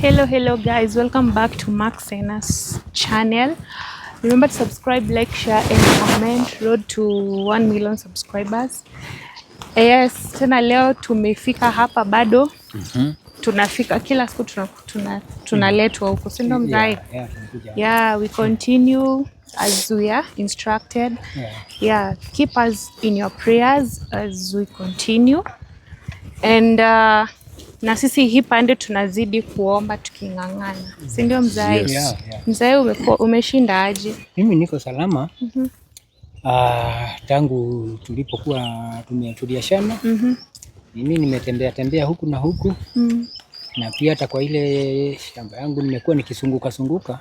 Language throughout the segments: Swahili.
Hello guys, welcome back to Mark Sena's channel. Remember to subscribe, like, share and comment. Road to 1 million subscribers. Yes, tena leo tumefika hapa bado. Tunafika kila siku tunaletwa huko, si ndio mzai? Yeah, we continue as we are instructed. Yeah, keep us in your prayers as we continue. And na sisi hii pande tunazidi kuomba tuking'ang'ana, si ndio mzai? Mzai, umeshinda aje? Mimi niko salama. Tangu tulipokuwa tuliachana, mimi nimetembea huku na huku, na pia hata kwa ile shamba yangu nimekuwa nikisunguka,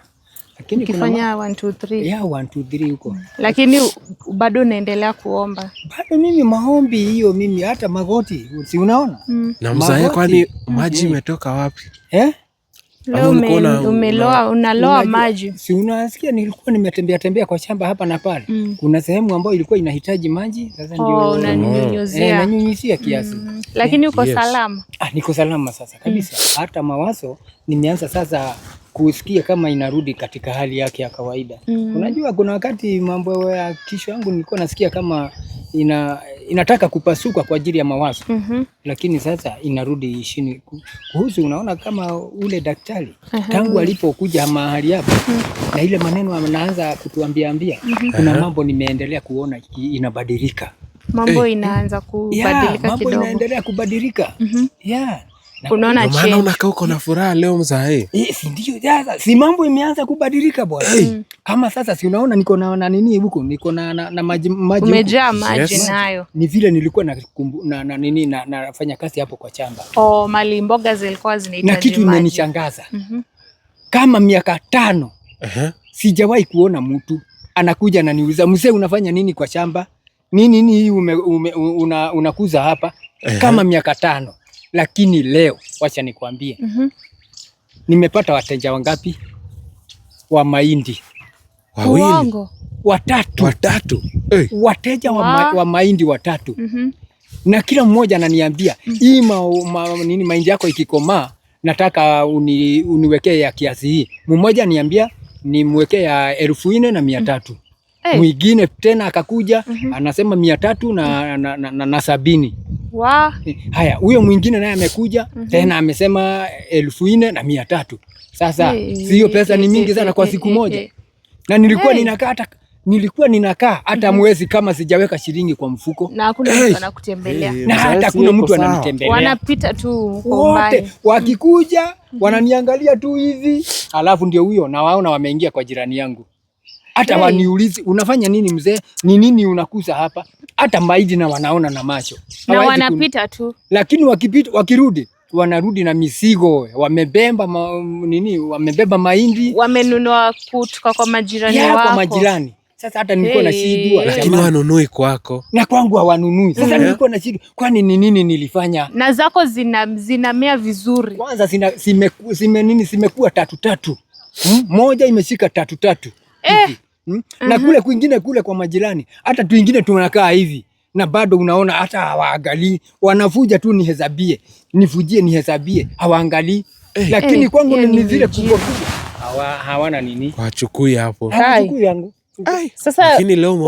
lakini kufanya 1 2 3. Yeah, 1 2 3 huko. Lakini bado naendelea kuomba. Bado mimi maombi hiyo, mimi hata magoti, si unaona? Na mzae, kwani maji imetoka wapi? Leo unaloa maji. Si unasikia nilikuwa nimetembea kwa shamba hapa na pale. Kuna sehemu ambayo ilikuwa inahitaji maji, sasa ndio nanyunyizia kiasi. Lakini uko salama? Niko salama sasa kabisa. Hata mawazo nimeanza sasa kusikia kama inarudi katika hali yake ya kawaida. Unajua kuna wakati mambo ya kisho yangu nilikuwa nasikia kama inataka kupasuka kwa ajili ya mawazo. Lakini sasa inarudi chini. Kuhusu, unaona kama ule daktari tangu alipokuja mahali hapa na ile maneno anaanza kutuambia kuna mambo nimeendelea kuona inabadilika. Mambo inaanza kubadilika kidogo. Mambo inaendelea kubadilika. Unaona change. Maana unakaa uko na furaha leo mzae. Si ndio sasa, si mambo imeanza kubadilika bwana. Kama sasa si unaona niko na nini huko, niko na maji. Umejaa maji nayo. Ni vile nilikuwa nafanya kazi hapo kwa shamba. Mali mboga zilikuwa zinahitaji maji. Na kitu imenishangaza. Kama miaka 5 sijawahi kuona mtu anakuja na niuliza, mzee unafanya nini kwa shamba? Nini unakuza hapa? Kama miaka 5. Lakini leo wacha nikwambie, nimepata wateja wangapi wa mahindi? 2. 3. Wateja wa mahindi 3. Na kila mmoja ananiambia hii mahindi yako ikikomaa nataka uniwekee ya kiasi hii. Mmoja ananiambia nimwekee ya 4,300. Mwingine tena akakuja anasema 370. Haya, huyo mwingine naye amekuja tena amesema 4,300. Sasa hiyo pesa ni mingi sana kwa siku moja. Na nilikuwa ninakaa hata mwezi kama sijaweka shilingi kwa mfuko. Na hakuna mtu anakutembelea. Na hata kuna mtu ananitembelea. Wanapita tu wote wakikuja wananiangalia tu hivi, alafu ndio huyo na waona wameingia kwa jirani yangu. Hata waniulizi unafanya nini mzee? Ni nini unakuza hapa? Hata mahindi na wanaona na macho. Na wanapita tu. Lakini wakirudi wanarudi na misigo, wamebeba wamebeba mahindi, wamenunua kutoka kwa majirani wako. Kwa majirani. Sasa hata nilikuwa na shida. Lakini wanunui kwako. Na kwangu hawanunui. Sasa nilikuwa na shida. Kwani ni nini nilifanya? Na zako zinamea vizuri. Kwanza zimekuwa 3. Moja imeshika 3. Na kule kwa majirani hata tuingine tunakaa hivi na bado unaona hata hawaangalii, wanafuja tu nihesabie, hawaangalii. Lakini kwangu ni vile kubwa hawana nini, wachukui hapo. Hawachukui yangu. Sasa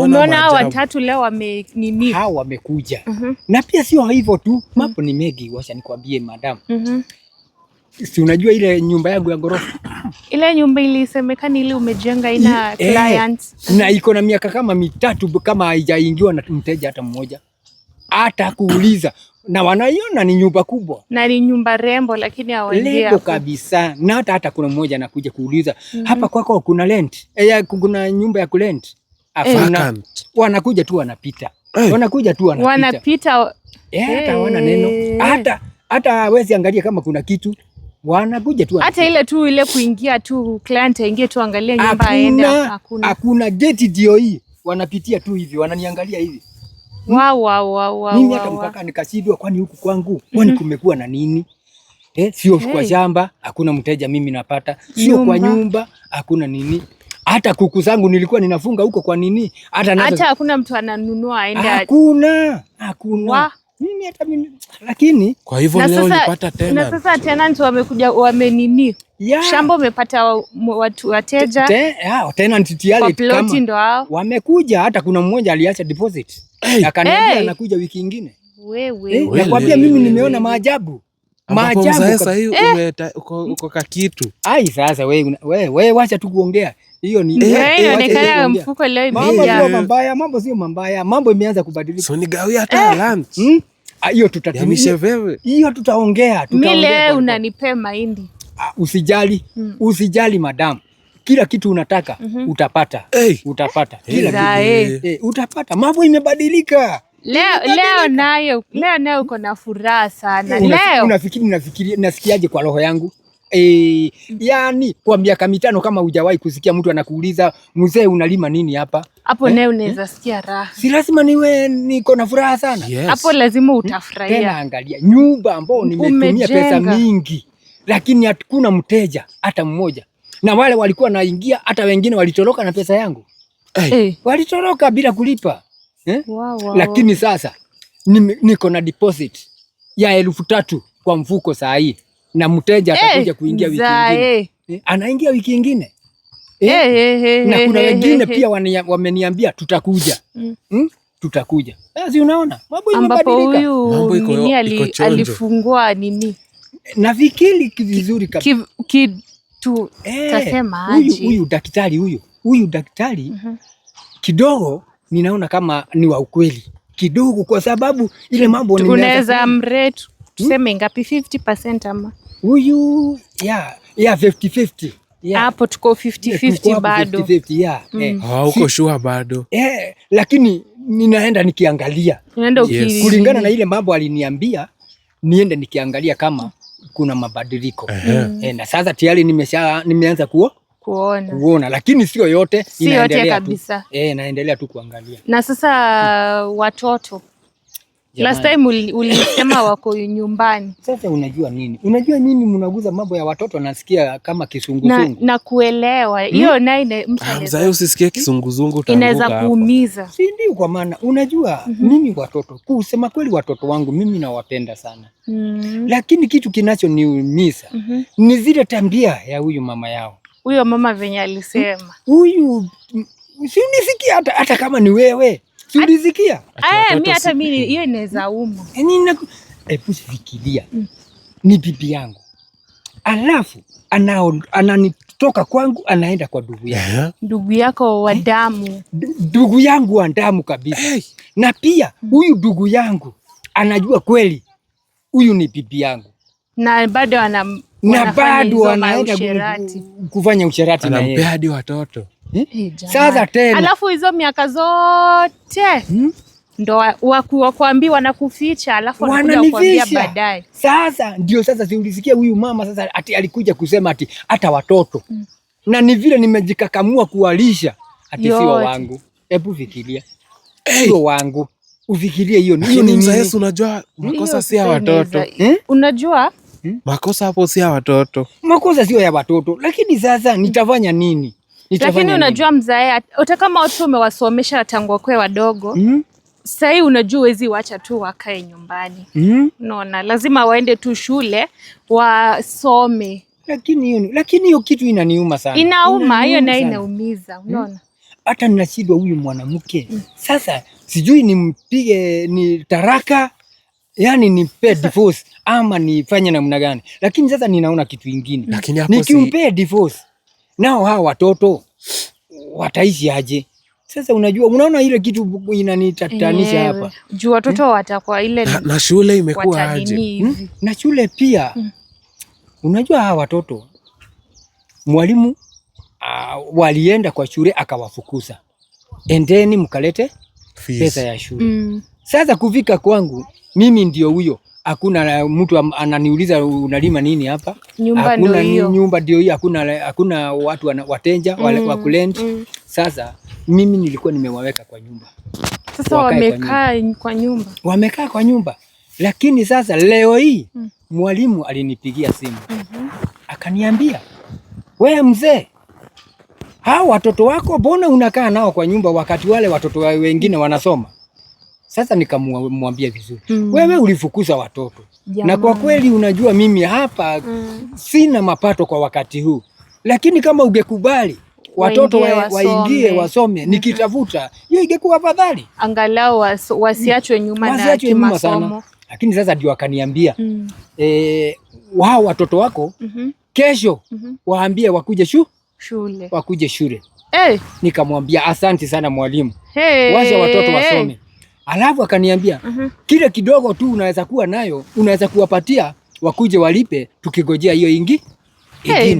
umeona hao 3 leo wamekuja. Na pia sio hivyo tu, mambo ni mengi. Wacha nikwambie madam. Si unajua ile nyumba yangu ya ghorofa? Ile nyumba ilisemekana ile umejenga ina clients. Na iko na miaka kama 3 kama haijaingiwa na mteja hata mmoja. Hata kuuliza. Na wanaiona ni nyumba kubwa. Na ni nyumba rembo, lakini hawaingia hapo kabisa. Na hata kuna mmoja anakuja kuuliza, hapa kwako kuna rent? Kuna nyumba ya kurent? Wanakuja tu wanapita. Wanapita. Hata hawana neno. Hata hawezi angalia kama kuna kitu. Wanakuja tu. Hata ile kuingia tu, client aingie tu angalia nyumba aende, hakuna gate ndio hii. Wanapitia tu hivi, wananiangalia hivi. Mimi hata mpaka nikashindwa, kwani huku kwangu kwani kumekuwa na nini? Sio kwa shamba hakuna mteja mimi napata, sio kwa nyumba hakuna nini. Hata kuku zangu nilikuwa ninafunga huko, kwa nini? Hata hakuna mtu ananunua aende. Hakuna. Mimi hata mimi lakini kwa hivyo leo ulipata tena. Na sasa tenant wamekuja wamenini? Shamba umepata watu wateja. Tenant tayari kama ndo hao. Wamekuja, hata kuna mmoja aliacha deposit. Akaniambia anakuja wiki nyingine. Wewe. Nakwambia mimi nimeona maajabu. Maajabu. Sasa hii uko kitu. Ai sasa wewe wacha tu kuongea. Hiyo ni inaonekana mfuko leo imejaa. Mambo sio mabaya. Mambo imeanza kubadilika. So nigawia hata lunch. Hiyo tutatumia. Hiyo tutaongea. Mimi leo unanipea mahindi. Usijali madam. Kila kitu unataka utapata. Utapata. Kila kitu. Utapata. Mambo imebadilika. Leo nayo uko na furaha sana. Leo unafikiria nasikiaje kwa roho yangu? Yani kwa miaka 5 kama hujawahi kusikia mtu anakuuliza mzee unalima nini hapa? Hapo naye unaweza sikia raha. Si lazima niko na furaha sana. Hapo lazima utafurahia. Tena angalia nyumba ambao nimetumia pesa mingi lakini hakuna mteja hata mmoja. Na wale walikuwa naingia hata wengine walitoroka na pesa yangu. Walitoroka bila kulipa. Wow. Lakini sasa niko na deposit ya 3,000 kwa mfuko saa hii na mteja atakuja kuingia wiki nyingine. Anaingia wiki nyingine. Na kuna wengine pia wameniambia tutakuja. Tutakuja. Sasa unaona mambo imebadilika. Ambapo huyu alifungua nini? Nafikiri vizuri kabisa. Tasema aje. Huyu daktari kidogo ninaona kama ni wa ukweli kidogo, kwa sababu ile mambo unaweza mrate tuseme ngapi? 50% ama huyu 50-50. Hapo tuko 50-50 bado. 50-50 uko sure bado? Lakini ninaenda nikiangalia kulingana na ile mambo aliniambia, niende nikiangalia kama kuna mabadiliko. Na sasa tayari nimeanza kuona, lakini sio yote, kabisa. Naendelea tu kuangalia. Na sasa watoto last time ulisema wako nyumbani. Sasa unajua nini mnaguza mambo ya watoto, nasikia kama kisunguzungu na kuelewa hiyo naye mzee, usisikie kisunguzungu inaweza kuumiza, si ndio? Kwa maana unajua mimi watoto, kusema kweli watoto wangu mimi nawapenda sana. Lakini kitu kinachoniumiza ni zile tabia ya huyu mama yao. Huyo mama venye alisema. Huyu si unisikia hata kama ni wewe. Si unisikia? Mimi hiyo inaweza uma. Fikiria. Ni bibi yangu. Alafu ananitoka kwangu anaenda kwa ndugu yangu. Ndugu yako wa damu. Ndugu yangu wa damu kabisa. Na pia huyu ndugu yangu anajua kweli huyu ni bibi yangu. Na bado anaenda kufanya usherati, anampea hadi watoto. Sasa tena alafu hizo miaka zote ndo wakuambiwa na kuficha, alafu wanakuja kuambia baadaye. Sasa ndio si ulisikia huyu mama sasa ati alikuja kusema ati hata watoto na ni vile nimejikakamua kuwalisha ati sio wangu. Hebu fikiria, sio wangu. Ufikirie hiyo ni mzee. Unajua makosa si ya watoto. Unajua makosa hapo si ya watoto. Makosa sio ya watoto, lakini sasa nitafanya nini? Lakini unajua mzae, hata kama watu umewasomesha tangu wakiwa wadogo, sasa hii unajua huwezi wacha tu wakae nyumbani. Unaona, lazima waende tu shule wasome. Lakini hiyo kitu inaniuma sana. Inauma, hiyo na inaumiza, unaona? Hata ninashindwa huyu mwanamke. Sasa sijui nimpige ni taraka, yani nipe divorce ama nifanye namna gani. Lakini sasa ninaona kitu kingine. Nikimpe divorce, nao hawa watoto wataishi aje? Sasa unaona ile kitu inanitatanisha hapa. Juu watoto watakuwa ile na shule imekuwa aje? Na shule pia. Unajua hawa watoto mwalimu walienda kwa shule akawafukuza. Endeni mkalete pesa ya shule. Sasa kufika kwangu mimi ndio huyo. Hakuna mtu ananiuliza unalima nini hapa? Nyumba ndio hiyo. Nyumba ndio hiyo, hakuna watu wateja wale wa kulend. Sasa mimi nilikuwa nimewaweka kwa nyumba. Sasa wamekaa kwa nyumba. Wamekaa kwa nyumba. Lakini sasa leo hii mwalimu alinipigia simu. Akaniambia, "Wewe mzee, hao watoto wako mbona unakaa nao kwa nyumba wakati wale watoto wengine wanasoma?" Sasa nikamwambia vizuri, wewe ulifukuza watoto na kwa kweli unajua mimi hapa sina mapato kwa wakati huu, lakini kama ungekubali watoto waingie wasome nikitafuta, hiyo ingekuwa afadhali, angalau wasiachwe nyuma na kimasomo. Lakini sasa ndio akaniambia wao watoto wako kesho waambie wakuje shule. Wakuje shule. Nikamwambia asante sana mwalimu. Wacha watoto wasome. Alafu akaniambia kile kidogo tu unaweza kuwa nayo, unaweza kuwapatia wakuje walipe tukigojea hiyo ingine.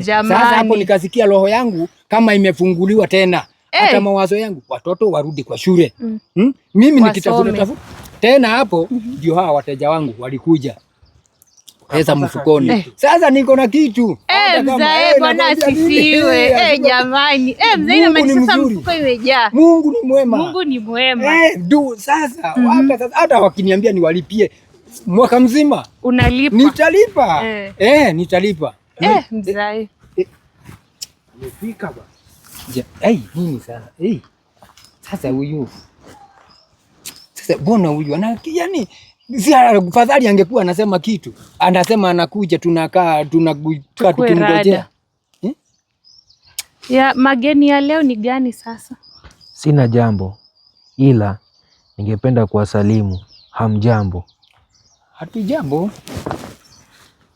Sasa hapo nikasikia roho yangu kama imefunguliwa tena. Hata mawazo yangu watoto warudi kwa shule. Mimi nikitafuta tena hapo ndio hawa wateja wangu walikuja. Pesa mfukoni. Sasa niko na kitu. Mzee bwana asifiwe. Jamani. Mzee sasa mfuko imejaa. Mungu ni mwema. Mungu ni mwema. Sasa hata wakiniambia niwalipie mwaka mzima. Unalipa. Nitalipa. Nitalipa. Mzee. Umefika bwana. Nini sasa? Sasa huyu. Sasa mbona huyu yani si afadhali angekuwa anasema kitu. Anasema anakuja tunakaa tukimngojea. Ya mageni ya leo ni gani sasa? Sina jambo, ila ningependa kuwasalimu. Hamjambo? Hatujambo.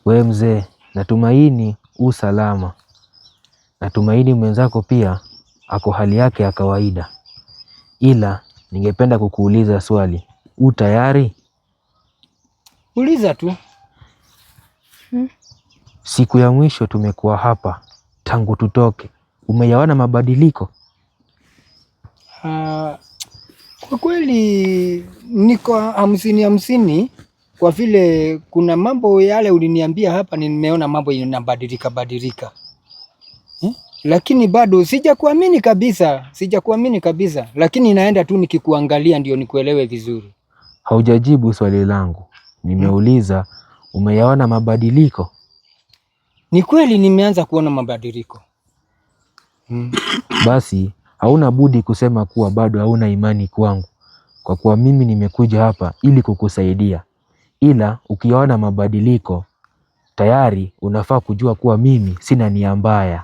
We mzee, natumaini salama. Natumaini mwenzako pia ako hali yake ya kawaida, ila ningependa kukuuliza swali. Tayari? Uliza tu. Siku ya mwisho tumekuwa hapa tangu tutoke, umeyaona mabadiliko? Kwa kweli niko 50-50 kwa vile kuna mambo yale uliniambia hapa, nimeona mambo yanabadilika. Lakini bado sijakuamini kabisa, lakini naenda tu nikikuangalia ndio nikuelewe vizuri. Haujajibu swali langu. Nimeuliza umeyaona mabadiliko? Ni kweli nimeanza kuona mabadiliko. Basi hauna budi kusema kuwa bado hauna imani kwangu, kwa kuwa mimi nimekuja hapa ili kukusaidia. Ila ukiona mabadiliko tayari unafaa kujua kuwa mimi sina nia mbaya.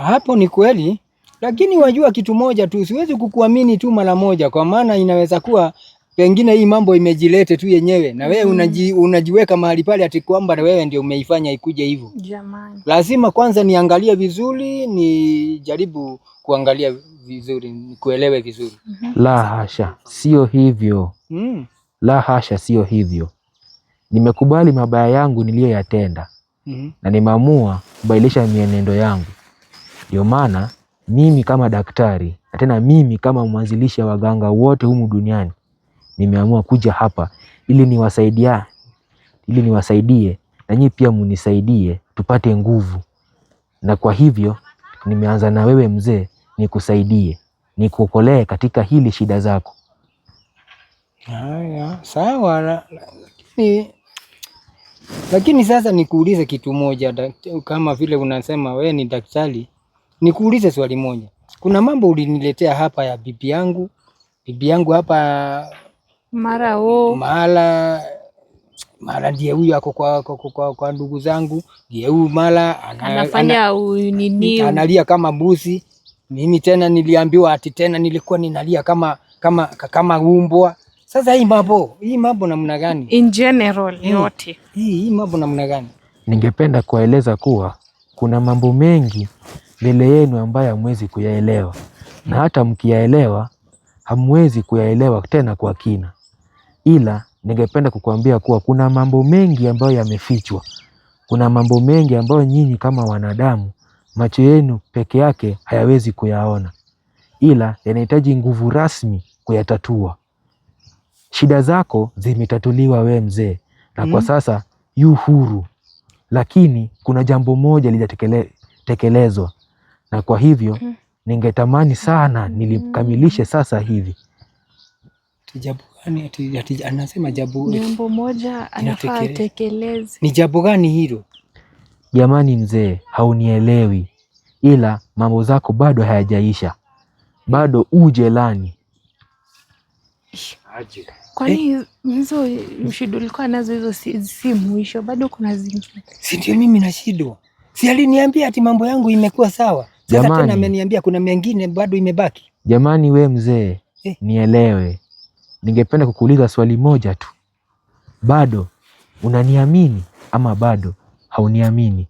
Hapo ni kweli, lakini wajua kitu moja tu, siwezi kukuamini tu mara moja, kwa maana inaweza kuwa pengine hii mambo imejilete tu yenyewe na wewe unajiweka mahali pale ati kwamba na wewe ndio umeifanya ikuje hivyo. Jamani. Lazima kwanza niangalie vizuri, nijaribu kuangalia vizuri, nikuelewe vizuri. La hasha, sio hivyo. La hasha, sio hivyo. Nimekubali mabaya yangu niliyoyatenda. Na nimeamua kubadilisha mienendo yangu. Ndio maana mimi kama daktari na tena mimi kama mwanzilishi wa waganga wote humu duniani nimeamua kuja hapa ili niwasaidie na nyinyi pia munisaidie tupate nguvu. Na kwa hivyo nimeanza na wewe mzee, nikusaidie, nikuokolee katika hili shida zako. Haya, sawa, lakini sasa nikuulize kitu moja, kama vile unasema wewe ni daktari, nikuulize swali moja. Kuna mambo uliniletea hapa ya bibi yangu hapa mara ndiye huyu ako kwa ndugu zangu, ndiye huyu mara anafanya analia kama mbuzi. Mimi tena niliambiwa ati tena nilikuwa ninalia kama umbwa. Sasa hii mambo namna gani? In general yote. Hii mambo namna gani? Ningependa kueleza kuwa kuna mambo mengi mbele yenu ambayo hamwezi kuyaelewa. Na hata mkiyaelewa hamwezi kuyaelewa tena kwa kina. Ila ningependa kukuambia kuwa kuna mambo mengi ambayo yamefichwa. Kuna mambo mengi ambayo nyinyi kama wanadamu macho yenu peke yake hayawezi kuyaona. Ila yanahitaji nguvu rasmi kuyatatua. Shida zako zimetatuliwa we mzee, na kwa sasa yu huru. Lakini kuna jambo moja lijatekelezwa, na kwa hivyo ningetamani sana nilikamilishe sasa hivi. Anasema jambo moja anafaa atekeleze. Ni jambo gani hilo? Jamani mzee, haunielewi, ila mambo zako bado hayajaisha. Bado ujelani. Aje. Kwani hizo shida ulikuwa nazo hizo si mwisho, bado kuna zingine? Si ndio mimi nashindwa. Si aliniambia ati mambo yangu imekuwa sawa. Sasa tena ameniambia kuna mengine bado imebaki. Jamani we mzee, nielewe. Ningependa kukuuliza swali moja tu. Bado unaniamini ama bado hauniamini?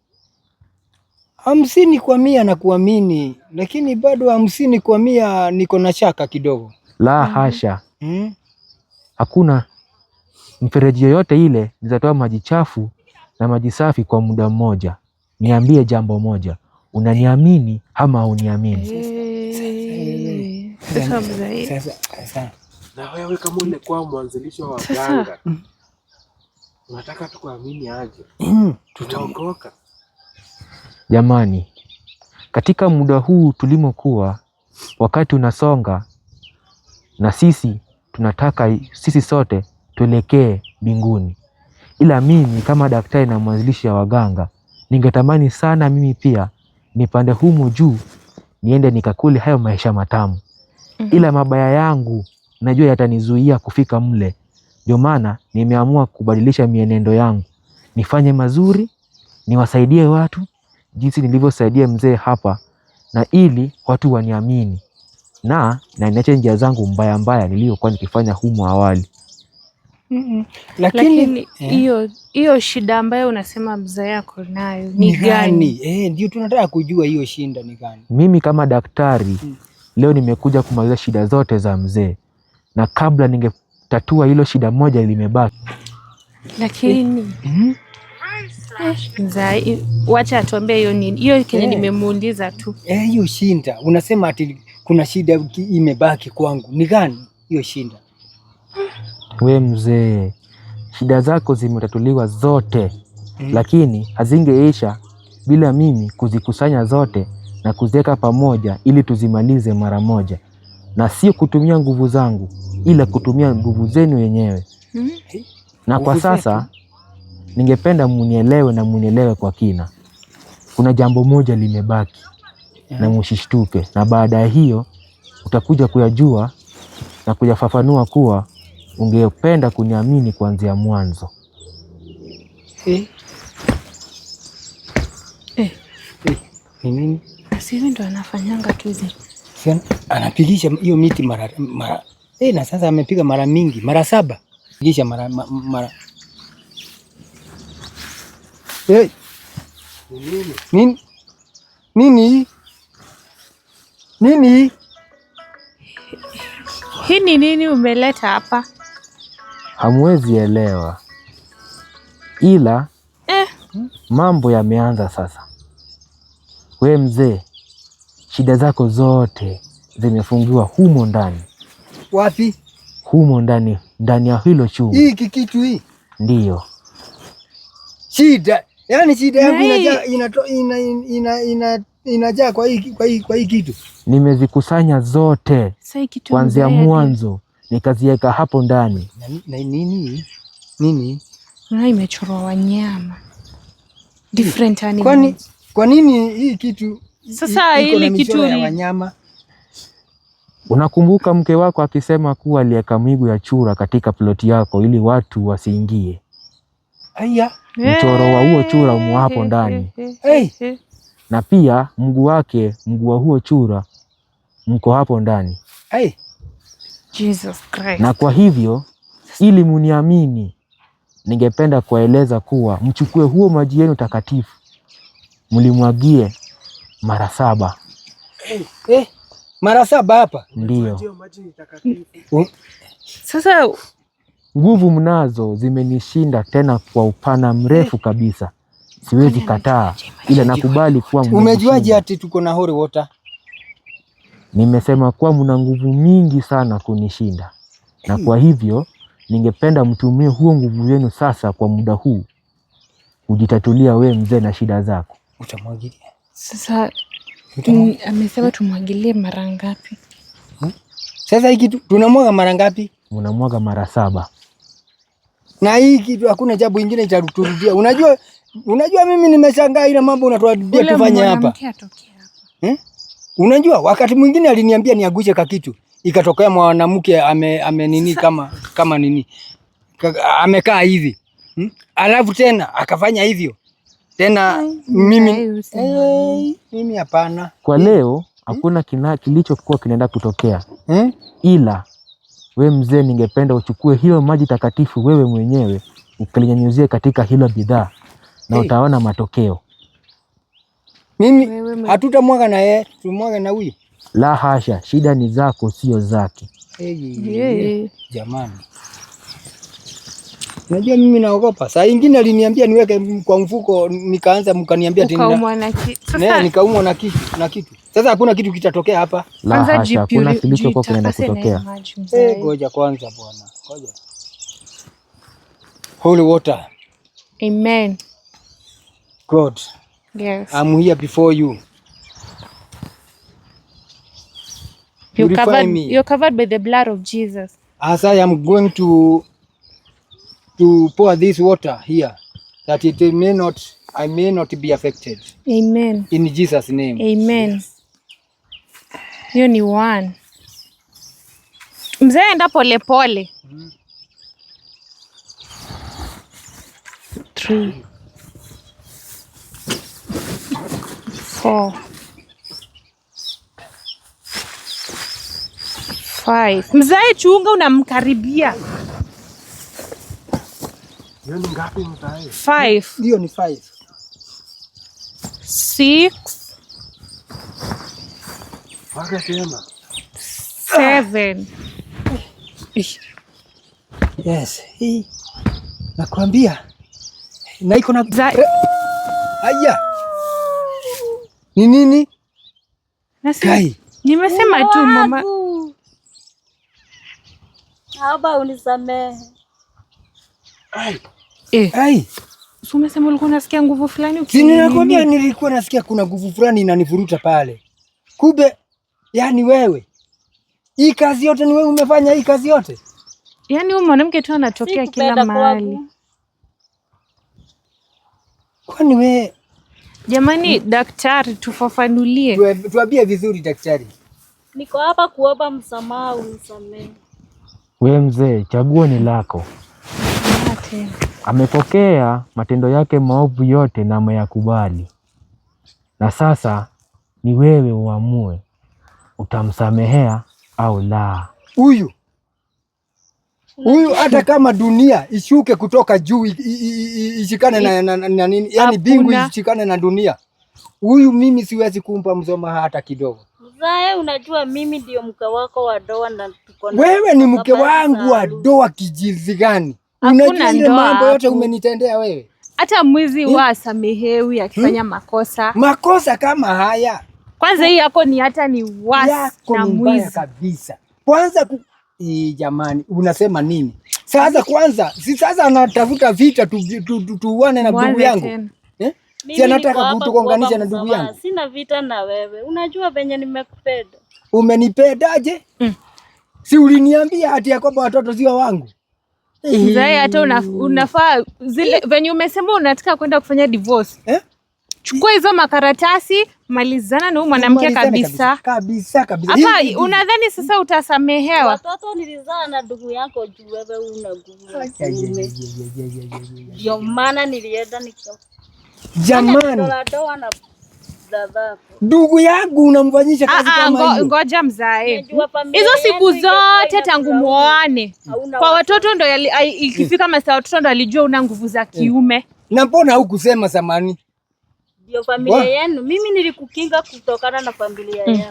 50 kwa 100 na kuamini, lakini bado 50 kwa 100 niko na shaka kidogo. La hasha. Hakuna mfereji yoyote ile nitatoa maji chafu na maji safi kwa muda mmoja. Niambie jambo moja, unaniamini ama hauniamini? Sasa na wewe kama ulikuwa mwanzilishi wa waganga, unataka tukuamini aje? Tutaokoka. Jamani, katika muda huu tulimokuwa, wakati unasonga na sisi tunataka sisi sote tuelekee mbinguni. Ila mimi kama daktari na mwanzilishi wa waganga, ningetamani sana mimi pia nipande humu juu niende nikakule hayo maisha matamu. Ila mabaya yangu najua yatanizuia kufika mle. Ndio maana nimeamua kubadilisha mienendo yangu. Nifanye mazuri, niwasaidie watu jinsi nilivyosaidia mzee hapa, na ili watu waniamini. Na niache njia zangu mbaya niliyokuwa nikifanya humu awali. Lakini hiyo shida ambayo unasema mzee yako nayo ni gani? Ndio tunataka kujua hiyo shida ni gani. Mimi kama daktari leo nimekuja kumaliza shida zote za mzee, na kabla ningetatua hilo shida moja limebaki. Lakini mzee, wacha atuambie hiyo nini. Hiyo kile nimemuuliza tu. Hiyo shida unasema ati kuna shida imebaki kwangu. Ni gani hiyo shida? We mzee, shida zako zimetatuliwa zote, lakini hazingeisha bila mimi kuzikusanya zote na kuziweka pamoja ili tuzimalize mara moja, na sio kutumia nguvu zangu, ila kutumia nguvu zenu wenyewe. Na kwa sasa ningependa munielewe na munielewe kwa kina. Kuna jambo moja limebaki na msishtuke, na baada ya hiyo utakuja kuyajua na kuyafafanua kuwa ungependa kuniamini kuanzia mwanzo. Nini? Asivi ndo anafanyanga tu hizi. Anapigisha hiyo miti mara na sasa amepiga mara mingi, mara 7. Pigisha mara Nini? Hii ni nini umeleta hapa? Hamwezi elewa, ila mambo yameanza sasa. We mzee, shida zako zote zimefungiwa humo ndani. Wapi? Humo ndani ya hilo chungu. Hiki kitu hii? Ndiyo. Shida, yaani shida yangu inajaa kwa hii kitu. Nimezikusanya zote kuanzia mwanzo nikaziweka hapo ndani. Nini? Na imechorwa wanyama. Different animals. Kwa nini hii kitu? Sasa hili kitu ya wanyama. Unakumbuka mke wako akisema kuwa aliweka miguu ya chura katika ploti yako ili watu wasiingie? Aya. Mchoro wa huo chura umo hapo ndani. Na pia mguu wa huo chura mko hapo ndani. Jesus Christ. Na kwa hivyo ili muniamini, ningependa kuwaeleza kuwa mchukue huo maji yenu takatifu mlimwagie mara 7. Mara 7 hapa? Ndiyo. Sasa nguvu mnazo zimenishinda tena kwa upana mrefu kabisa. Siwezi kataa, ila nakubali kuwa umejuaje ati tuko na holy water? Nimesema kuwa mna nguvu mingi sana kunishinda. Na kwa hivyo ningependa mtumie huo nguvu yenu sasa kwa muda huu kujitatulia we mzee na shida zako. Utamwagilia. Sasa amesema tumwagilie mara ngapi? Sasa hii kitu tunamwaga mara ngapi? Unamwaga mara 7. Na hii kitu hakuna jambo lingine itarudia. Unajua mimi nimeshangaa ile mambo unatuambia tufanye hapa. Unajua wakati mwingine aliniambia niagushe ka kitu. ikatokea mwanamke ame nini kama nini amekaa hivi alafu tena akafanya hivyo tena. Mimi hapana. Kwa leo hakuna kilichokuwa kinaenda kutokea ila we mzee, ningependa uchukue hilo maji takatifu wewe mwenyewe ukalinyunyuzie katika hilo bidhaa na utaona matokeo. Mimi hatutamwaga na yeye, tumwaga na huyu. La hasha, shida ni zako sio zake. Jamani, unajua mimi naogopa. Saa ingine aliniambia niweke kwa mfuko, nikaanza mkaniambia tena nikaumwa na kitu. Sasa hakuna kitu kitatokea hapa. La hasha, hakuna kilichokuwa kinaenda kutokea. Ngoja kwanza bwana, ngoja. Holy water. Amen. God. Yes. I'm here before you. You're covered by the blood of Jesus. As I am going to pour this water here, that I may not be affected. Amen. In Jesus' name. Amen. Hiyo ni one. Mzee, enda pole pole. 3 4 5. Mzee, chunga unamkaribia. Hiyo ni ngapi mzee? 5. Hiyo ni 5. 6. Waga tena. 7. Yes. Hii nakwambia. Na iko na haya. Ni nini? Kai. Nimesema tu mama. Naomba unisamehe. Ai. So umesema ulikuwa unasikia nguvu fulani Ninakwambia nilikuwa nasikia kuna nguvu fulani inanivuruta pale. Kumbe yani wewe. Hii kazi yote ni wewe umefanya hii kazi yote? Yaani huyu mwanamke tu anatokea kila mahali. Kwani wewe? Jamani, daktari tufafanulie. Tuambie vizuri daktari. Niko hapa kuomba msamaha, unisamehe. We mzee, chaguo ni lako. Amepokea matendo yake maovu yote na ameyakubali. Na sasa ni wewe uamue utamsamehea au la. Huyu hata kama dunia ishuke kutoka juu ishikane na nini, yani bingu ishikane na dunia, huyu mimi siwezi kumpa msamaha hata kidogo. Mzae, unajua mimi ndio mke wako wa ndoa na tuko na wewe ni mke wangu wa ndoa kijinsi gani? Unajua ile mambo yote umenitendea wewe. Hata mwizi wasamehewi akifanya makosa kama haya. Kwanza hii yako ni hata ni wasi na mwizi kabisa. Kwanza jamani, unasema nini? Sasa kwanza, sasa anatafuta vita tuuane na ndugu yangu. Si anataka kutugonganisha na ndugu yangu. Sina vita na wewe. Unajua venye nimekupenda. Umenipendaje? Si uliniambia hati ya kwamba watoto sio wangu? Mzee, hata unafaa zile venye umesema unataka kwenda kufanya divorce. Chukua hizo makaratasi, malizana na huyu mwanamke kabisa. Kabisa. Hapa unadhani sasa utasamehewa? Watoto nilizaa na ndugu yako juu wewe una nguvu. Ndio maana nilienda jamani. Ndugu yangu unamfanyisha kazi kama hiyo. Ngoja mzae. Hizo siku zote tangu muoane. Kwa watoto ndo ikifika masaa watoto ndo alijua una nguvu za kiume. Na mbona hukusema zamani? Ndio familia yenu. Mimi nilikukinga kutokana na familia yenu.